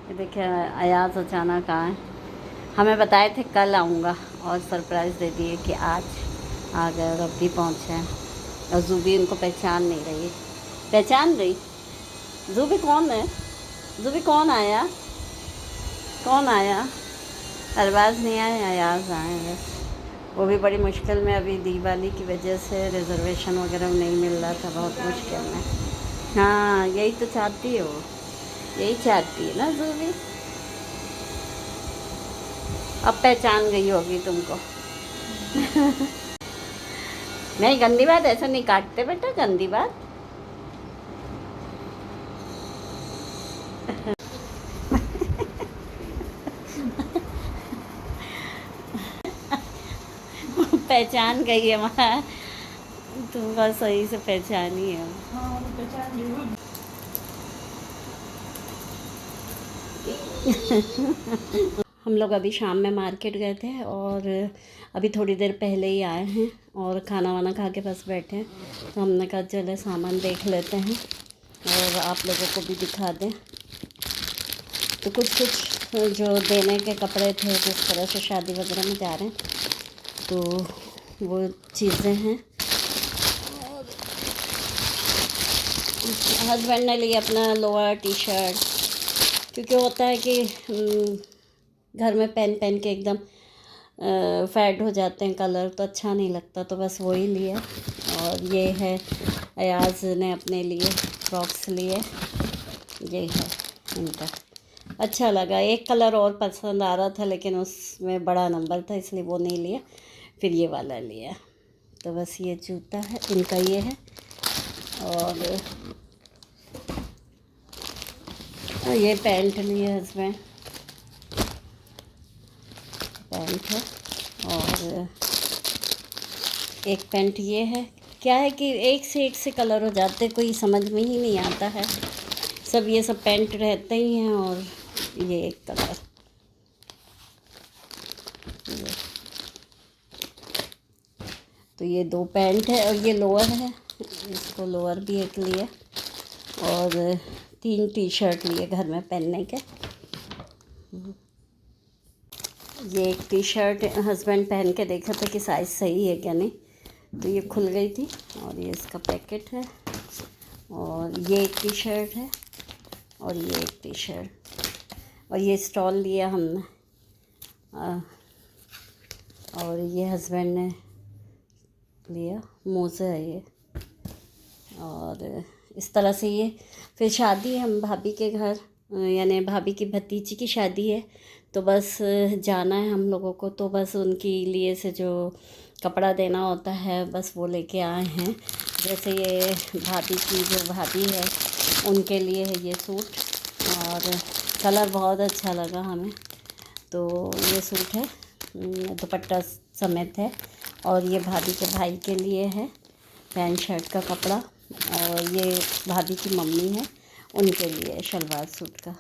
ये देखिए अयाज अचानक आए, हमें बताए थे कल आऊँगा और सरप्राइज़ दे दिए कि आज आ गए और अब भी पहुँचे हैं। और जूबी उनको पहचान नहीं रही, पहचान रही। जूबी कौन है? जूबी कौन आया? कौन आया? अरबाज नहीं आए, अयाज आए बस। वो भी बड़ी मुश्किल में, अभी दिवाली की वजह से रिजर्वेशन वगैरह नहीं मिल रहा था, बहुत मुश्किल में। हाँ यही तो चाहती है वो, यही चाहती है ना जूबी। अब पहचान गई होगी तुमको। नहीं गंदी बात ऐसा नहीं काटते बेटा, गंदी बात। पहचान गई है वहाँ, तुम बस सही से पहचानी है। हाँ पहचान गई। हम लोग अभी शाम में मार्केट गए थे और अभी थोड़ी देर पहले ही आए हैं और खाना वाना खा के बस बैठे हैं, तो हमने कहा चले सामान देख लेते हैं और आप लोगों को भी दिखा दें। तो कुछ जो देने के कपड़े थे, जिस तरह से शादी वगैरह में जा रहे हैं, तो वो चीज़ें हैं। हस्बैंड ने लिए अपना लोअर टी शर्ट, क्योंकि होता है कि घर में पहन पहन के एकदम फैड हो जाते हैं, कलर तो अच्छा नहीं लगता, तो बस वही लिए। और ये है अयाज ने अपने लिए फ्रॉक्स लिए, ये है इनका। अच्छा लगा, एक कलर और पसंद आ रहा था लेकिन उसमें बड़ा नंबर था इसलिए वो नहीं लिया, फिर ये वाला लिया। तो बस ये जूता है इनका, ये है। और ये पैंट लिए हस्बैंड, पैंट है। और एक पैंट ये है। क्या है कि एक से कलर हो जाते, कोई समझ में ही नहीं आता है, सब ये सब पैंट रहते ही हैं। और ये एक कलर, तो ये दो पैंट है और ये लोअर है, इसको लोअर भी एक लिए और 3 टी शर्ट लिए घर में पहनने के। ये एक टी शर्ट हस्बैंड पहन के देखा था कि साइज़ सही है क्या नहीं, तो ये खुल गई थी और ये इसका पैकेट है। और ये एक टी शर्ट है और ये एक टी शर्ट, और ये स्टॉल लिया हमने। और ये हस्बैंड ने लिया, मोज़ा है ये। और इस तरह से ये फिर शादी है हम भाभी के घर, यानी भाभी की भतीजी की शादी है, तो बस जाना है हम लोगों को, तो बस उनके लिए से जो कपड़ा देना होता है बस वो लेके आए हैं। जैसे ये भाभी की जो भाभी है उनके लिए है ये सूट, और कलर बहुत अच्छा लगा हमें, तो ये सूट है, दुपट्टा समेत है। और ये भाभी के भाई के लिए है पैंट शर्ट का कपड़ा, और ये भाभी की मम्मी है उनके लिए शलवार सूट का।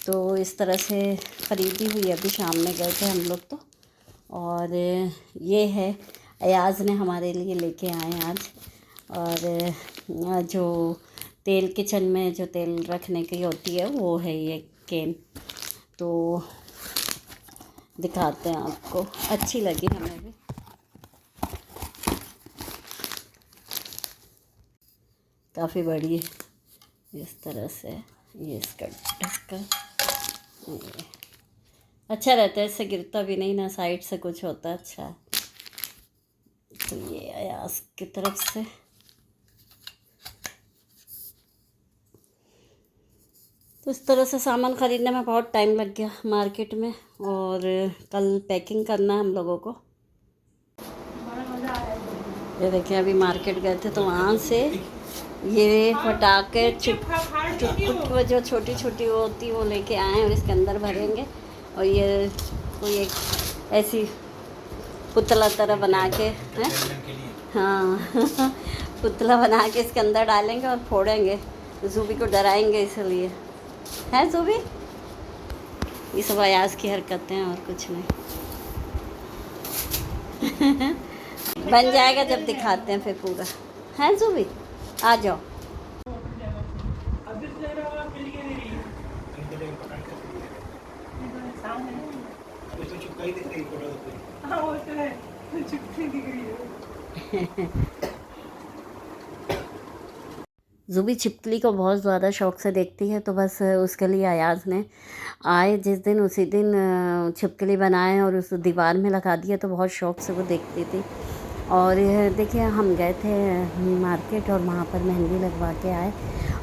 तो इस तरह से खरीदी हुई, अभी शाम में गए थे हम लोग तो। और ये है अयाज ने हमारे लिए लेके आए आज। और जो तेल किचन में जो तेल रखने की होती है वो है ये केन, तो दिखाते हैं आपको, अच्छी लगी हमें भी। काफ़ी बड़ी है इस तरह से, ये इसका ढक्कन अच्छा रहता है, इससे गिरता भी नहीं ना, साइड से कुछ होता है अच्छा। तो ये अयाज की तरफ से, तो इस तरह से सामान ख़रीदने में बहुत टाइम लग गया मार्केट में, और कल पैकिंग करना है हम लोगों को। ये देखिए अभी मार्केट गए थे तो वहाँ से ये पटाखे चुटपुट वो जो छोटी छोटी वो होती वो लेके आए और इसके अंदर भरेंगे। और ये कोई एक ऐसी पुतला तरह बना के हैं, हाँ पुतला बना के इसके अंदर डालेंगे और फोड़ेंगे, जूबी को डराएंगे इसलिए, है जूबी? ये सब अयाज की हरकतें हैं और कुछ नहीं। बन जाएगा जब दिखाते हैं फिर पूरा, है जूबी? आ जाओ। हाँ है। ये तो चुपका ही दिख रही है फोटो पे। हाँ वो तो है, चुपती दिख रही है। ज़ुबी छिपकली को बहुत ज़्यादा शौक से देखती है, तो बस उसके लिए अयाज़ ने आए जिस दिन उसी दिन छिपकली बनाए और उस दीवार में लगा दिया, तो बहुत शौक से वो देखती थी। और देखिए हम गए थे मार्केट और वहाँ पर मेहंदी लगवा के आए,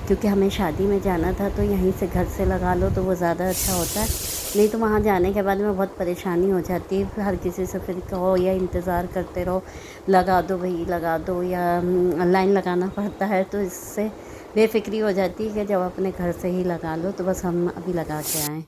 क्योंकि हमें शादी में जाना था, तो यहीं से घर से लगा लो तो वो ज़्यादा अच्छा होता है। नहीं तो वहाँ जाने के बाद में बहुत परेशानी हो जाती है, हर किसी से फिर कहो या इंतज़ार करते रहो, लगा दो भाई लगा दो, या लाइन लगाना पड़ता है। तो इससे बेफिक्री हो जाती है कि जब अपने घर से ही लगा लो। तो बस हम अभी लगा के आए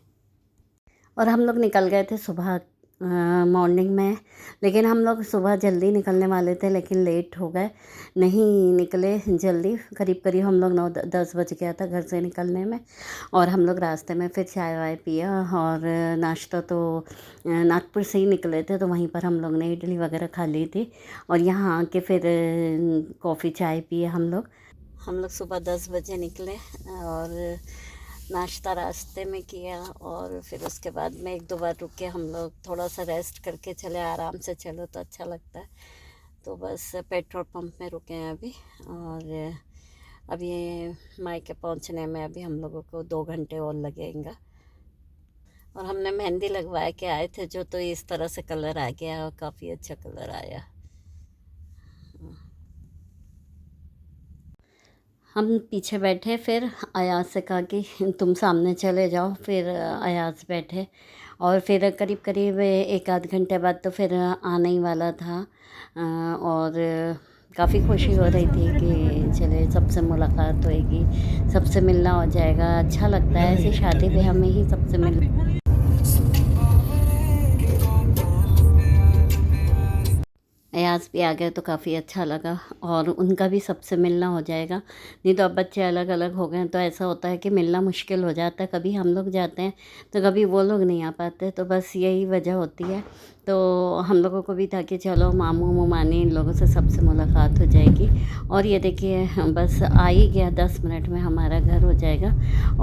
और हम लोग निकल गए थे सुबह मॉर्निंग में। लेकिन हम लोग सुबह जल्दी निकलने वाले थे, लेकिन लेट हो गए, नहीं निकले जल्दी। करीब करीब हम लोग 9-10 बज गया था घर से निकलने में। और हम लोग रास्ते में फिर चाय वाय पिया और नाश्ता तो नागपुर से ही निकले थे, तो वहीं पर हम लोग ने इडली वगैरह खा ली थी। और यहाँ आके फिर कॉफ़ी चाय पिए हम लोग सुबह 10 बजे निकले और नाश्ता रास्ते में किया। और फिर उसके बाद में 1-2 बार रुके हम लोग, थोड़ा सा रेस्ट करके चले, आराम से चलो तो अच्छा लगता है। तो बस पेट्रोल पंप में रुके हैं अभी। और अभी मायके पहुंचने में अभी हम लोगों को 2 घंटे और लगेंगे। और हमने मेहंदी लगवा के आए थे जो, तो इस तरह से कलर आ गया और काफ़ी अच्छा कलर आया। हम पीछे बैठे, फिर अयाज़ से कहा कि तुम सामने चले जाओ। फिर अयाज़ बैठे और फिर करीब करीब 1-आध घंटे बाद तो फिर आने ही वाला था। और काफ़ी खुशी हो रही थी कि चले सबसे मुलाकात होएगी, सबसे मिलना हो जाएगा। अच्छा लगता है ऐसी शादी ब्याह में ही सबसे मिल। अयाज़ भी आ गए तो काफ़ी अच्छा लगा और उनका भी सबसे मिलना हो जाएगा। नहीं तो अब बच्चे अलग अलग हो गए हैं, तो ऐसा होता है कि मिलना मुश्किल हो जाता है। कभी हम लोग जाते हैं तो कभी वो लोग नहीं आ पाते, तो बस यही वजह होती है। तो हम लोगों को भी था कि चलो मामू मामानी इन लोगों से सबसे मुलाकात हो जाएगी। और ये देखिए बस आ ही गया, 10 मिनट में हमारा घर हो जाएगा।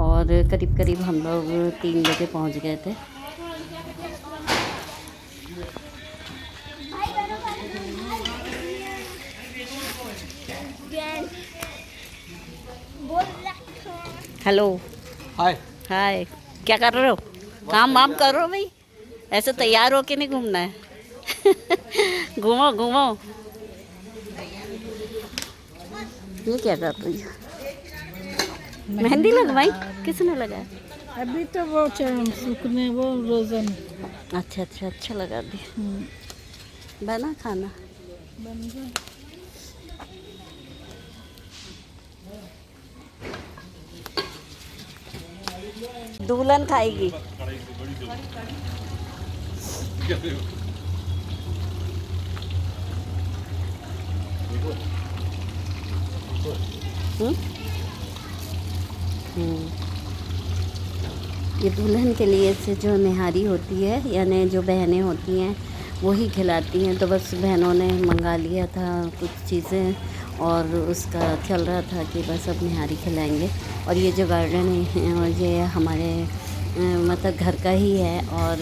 और करीब करीब हम लोग 3 बजे पहुँच गए थे। Hello hi. हाय, क्या कर रहे हो? काम वाम करो भाई, ऐसे तैयार होके नहीं घूमना है। घूमो घूमो। ये क्या कर रही हो? मेहंदी लगवाई? किसने लगाया? अभी तो वो सूखने वो रोजन अच्छा अच्छा, अच्छा लगा दिया। बना खाना? बन गया। दुल्हन खाएगी। ये दुल्हन के लिए से जो निहारी होती है, यानी जो बहनें होती हैं वही खिलाती हैं। तो बस बहनों ने मंगा लिया था कुछ चीज़ें और उसका चल रहा था कि बस अब निहारी खिलाएंगे। और ये जो गार्डन है ये हमारे मतलब घर का ही है और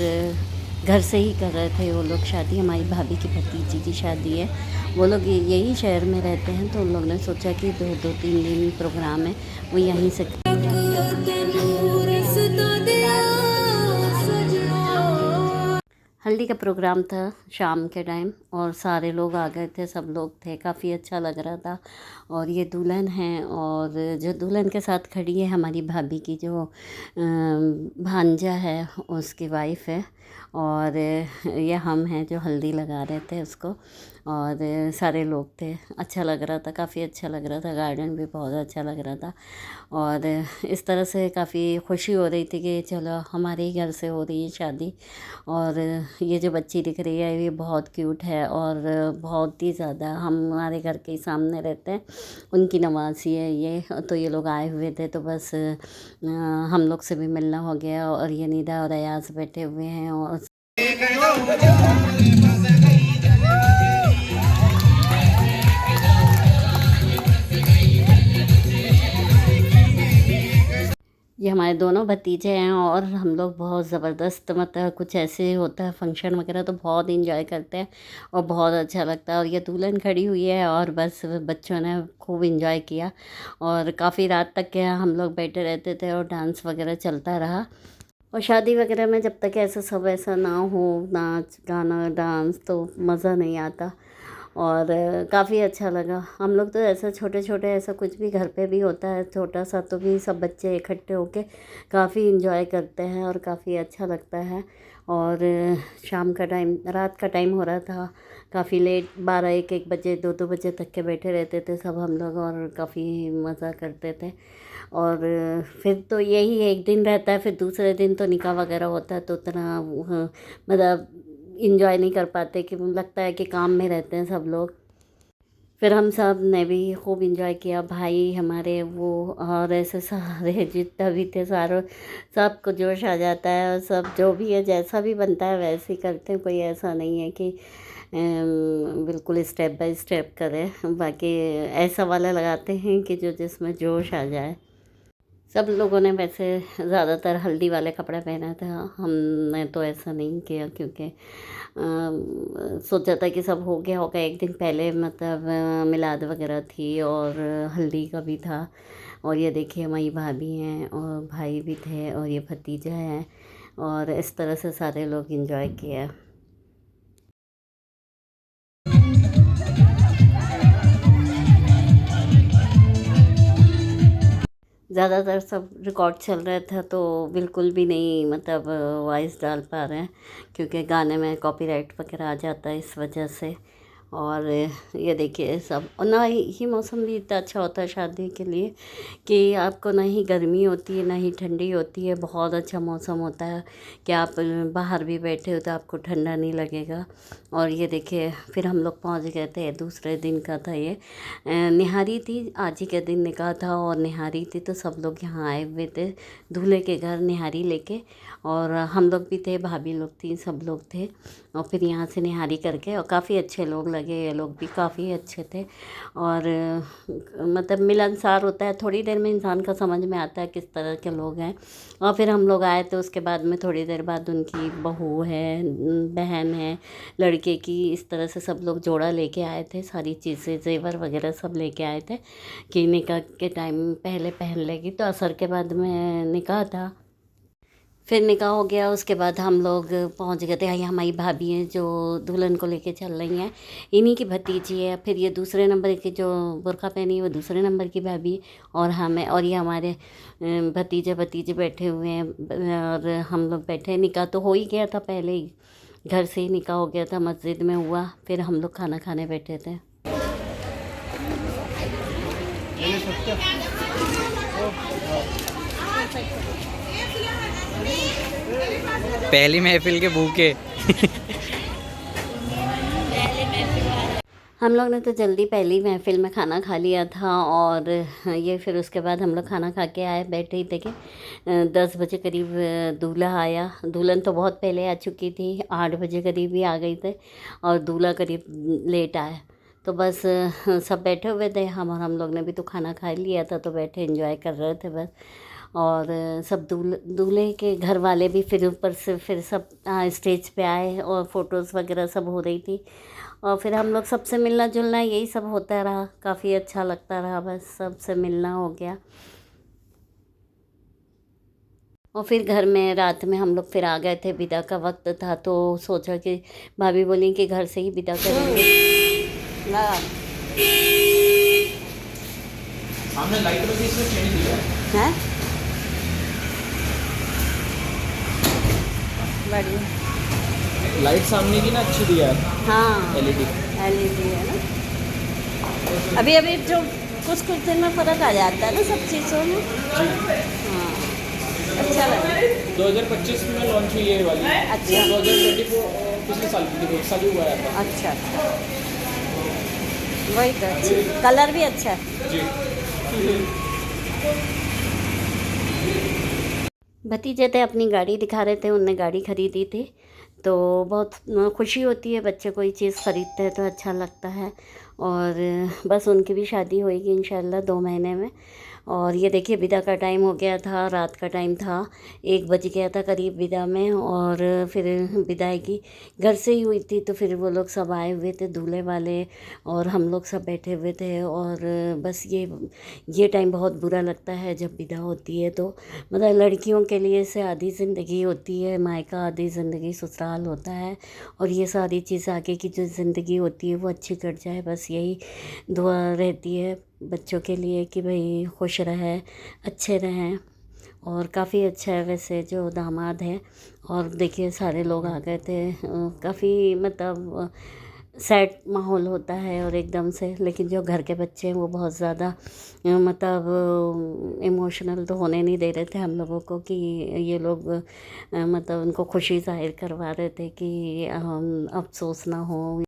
घर से ही कर रहे थे वो लोग शादी। हमारी भाभी की भतीजी की शादी है, वो लोग यही शहर में रहते हैं, तो उन लोग ने सोचा कि 2-3 दिन प्रोग्राम है वो यहीं से। हल्दी का प्रोग्राम था शाम के टाइम और सारे लोग आ गए थे, सब लोग थे, काफ़ी अच्छा लग रहा था। और ये दुल्हन है और जो दुल्हन के साथ खड़ी है हमारी भाभी की जो भांजा है उसकी वाइफ है। और ये हम हैं जो हल्दी लगा रहे थे उसको। और सारे लोग थे, अच्छा लग रहा था, काफ़ी अच्छा लग रहा था, गार्डन भी बहुत अच्छा लग रहा था। और इस तरह से काफ़ी खुशी हो रही थी कि चलो हमारे ही घर से हो रही है शादी। और ये जो बच्ची दिख रही है ये बहुत क्यूट है और बहुत ही ज़्यादा हमारे घर के सामने रहते हैं, उनकी नवासी है ये। तो ये लोग आए हुए थे तो बस हम लोग से भी मिलना हो गया। और ये निदा और अयाज बैठे हुए हैं और ये हमारे दोनों भतीजे हैं और हम लोग बहुत ज़बरदस्त, मतलब कुछ ऐसे होता है फंक्शन वगैरह तो बहुत इंजॉय करते हैं और बहुत अच्छा लगता है। और ये दुल्हन खड़ी हुई है और बस बच्चों ने खूब इंजॉय किया और काफ़ी रात तक के हम लोग बैठे रहते थे और डांस वगैरह चलता रहा। और शादी वगैरह में जब तक ऐसा सब ऐसा ना हो, नाच गाना डांस, तो मज़ा नहीं आता। और काफ़ी अच्छा लगा। हम लोग तो ऐसा छोटे छोटे ऐसा कुछ भी घर पे भी होता है छोटा सा, तो भी सब बच्चे इकट्ठे होके काफ़ी इंजॉय करते हैं और काफ़ी अच्छा लगता है। और शाम का टाइम, रात का टाइम हो रहा था, काफ़ी लेट 12-1 बजे 2-2 बजे तक के बैठे रहते थे सब हम लोग और काफ़ी मज़ा करते थे। और फिर तो यही एक दिन रहता है, फिर दूसरे दिन तो निकाह वगैरह होता है तो उतना मतलब इंजॉय नहीं कर पाते, कि लगता है कि काम में रहते हैं सब लोग। फिर हम सब ने भी खूब इंजॉय किया, भाई हमारे वो और ऐसे सारे जितना भी थे सारों, सबको जोश आ जाता है और सब जो भी है जैसा भी बनता है वैसे ही करते हैं। कोई ऐसा नहीं है कि बिल्कुल स्टेप बाय स्टेप करें, बाकी ऐसा वाला लगाते हैं कि जो जिसमें जोश आ जाए। सब लोगों ने वैसे ज़्यादातर हल्दी वाले कपड़े पहना था, हमने तो ऐसा नहीं किया क्योंकि सोचा था कि सब हो गया होगा एक दिन पहले, मतलब मिलाद वगैरह थी और हल्दी का भी था। और ये देखिए हमारी भाभी हैं और भाई भी थे और ये भतीजा है और इस तरह से सारे लोग इंजॉय किया। ज़्यादातर सब रिकॉर्ड चल रहा था तो बिल्कुल भी नहीं, मतलब वॉइस डाल पा रहे हैं क्योंकि गाने में कॉपीराइट वगैरह आ जाता है इस वजह से। और ये देखिए सब, और ना ही मौसम भी इतना अच्छा होता है शादी के लिए कि आपको ना ही गर्मी होती है ना ही ठंडी होती है, बहुत अच्छा मौसम होता है कि आप बाहर भी बैठे हो तो आपको ठंडा नहीं लगेगा। और ये देखिए फिर हम लोग पहुंच गए थे, दूसरे दिन का था ये, निहारी थी, आज ही के दिन निकाह था और निहारी थी तो सब लोग यहाँ आए हुए थे दूल्हे के घर निहारी लेके। और हम लोग भी थे, भाभी लोग थी, सब लोग थे और फिर यहाँ से निहारी करके, और काफ़ी अच्छे लोग लगे, ये लोग भी काफ़ी अच्छे थे। और मतलब मिलनसार होता है, थोड़ी देर में इंसान का समझ में आता है किस तरह के लोग हैं। और फिर हम लोग आए तो उसके बाद में थोड़ी देर बाद उनकी बहू है, बहन है लड़के की, इस तरह से सब लोग जोड़ा लेके आए थे, सारी चीज़ें जेवर वगैरह सब लेके आए थे कि निकाह के टाइम पहले पहन लेगी, तो असर के बाद में निकाह था। फिर निकाह हो गया, उसके बाद हम लोग पहुंच गए थे, यहाँ हमारी भाभी हैं जो दुल्हन को लेके चल रही हैं, इन्हीं की भतीजी है। फिर ये दूसरे नंबर की जो बुर्का पहनी है वो दूसरे नंबर की भाभी, और हमें, और ये हमारे भतीजे भतीजे बैठे हुए हैं और हम लोग बैठे। निकाह तो हो ही गया था पहले ही, घर से ही निकाह हो गया था, मस्जिद में हुआ, फिर हम लोग खाना खाने बैठे थे। पहली महफिल के भूखे। हम लोग ने तो जल्दी पहली महफिल में खाना खा लिया था और ये फिर उसके बाद हम लोग खाना खा के आए, बैठे ही थे कि 10 बजे करीब दूल्हा आया। दुल्हन तो बहुत पहले आ चुकी थी, 8 बजे करीब ही आ गई थे और दूल्हा करीब लेट आया। तो बस सब बैठे हुए थे, हम लोग ने भी तो खाना खा लिया था तो बैठे एंजॉय कर रहे थे बस। और सब दूल्हे के घर वाले भी फिर ऊपर से फिर सब स्टेज पे आए और फ़ोटोज़ वगैरह सब हो रही थी। और फिर हम लोग सबसे मिलना जुलना यही सब होता रहा, काफ़ी अच्छा लगता रहा, बस सबसे मिलना हो गया। और फिर घर में रात में हम लोग फिर आ गए थे, विदा का वक्त था तो सोचा कि भाभी बोली कि घर से ही विदा करेंगे। सामने लाइट लगी, इसमें चेंज दिया हैं बढ़िया, लाइट सामने की ना अच्छी दिया है, हाँ एलईडी। एलईडी है ना। अभी अभी जो कुछ दिन में फ़र्क आ जाता है ना सब चीज़ों में। हाँ अच्छा लगा। 2025 में लॉन्च हुई है ये वाली। अच्छा। 2024 पिछले साल की थी, 1 साल ही हुआ है। अच्छा वही तो, अच्छी कलर भी अच्छा है जी। भतीजे थे, अपनी गाड़ी दिखा रहे थे, उनने गाड़ी खरीदी थी तो बहुत खुशी होती है, बच्चे कोई चीज़ ख़रीदते हैं तो अच्छा लगता है। और बस उनकी भी शादी होएगी इंशाल्लाह 2 महीने में। और ये देखिए विदा का टाइम हो गया था, रात का टाइम था, 1 बज गया था करीब विदा में। और फिर विदाई घर से ही हुई थी, तो फिर वो लोग सब आए हुए थे दूल्हे वाले, और हम लोग सब बैठे हुए थे। और बस ये टाइम बहुत बुरा लगता है जब विदा होती है, तो मतलब लड़कियों के लिए से आधी ज़िंदगी होती है मायका, आधी ज़िंदगी ससुराल होता है। और ये सारी चीज़ आगे की जो ज़िंदगी होती है वो अच्छी कट जाए, बस यही दुआ रहती है बच्चों के लिए कि भाई खुश रहें, अच्छे रहें। और काफ़ी अच्छा है वैसे जो दामाद है। और देखिए सारे लोग आ गए थे, काफ़ी मतलब सैड माहौल होता है और एकदम से, लेकिन जो घर के बच्चे हैं वो बहुत ज़्यादा मतलब इमोशनल तो होने नहीं दे रहे थे हम लोगों को, कि ये लोग मतलब उनको खुशी ज़ाहिर करवा रहे थे कि अफसोस ना हो।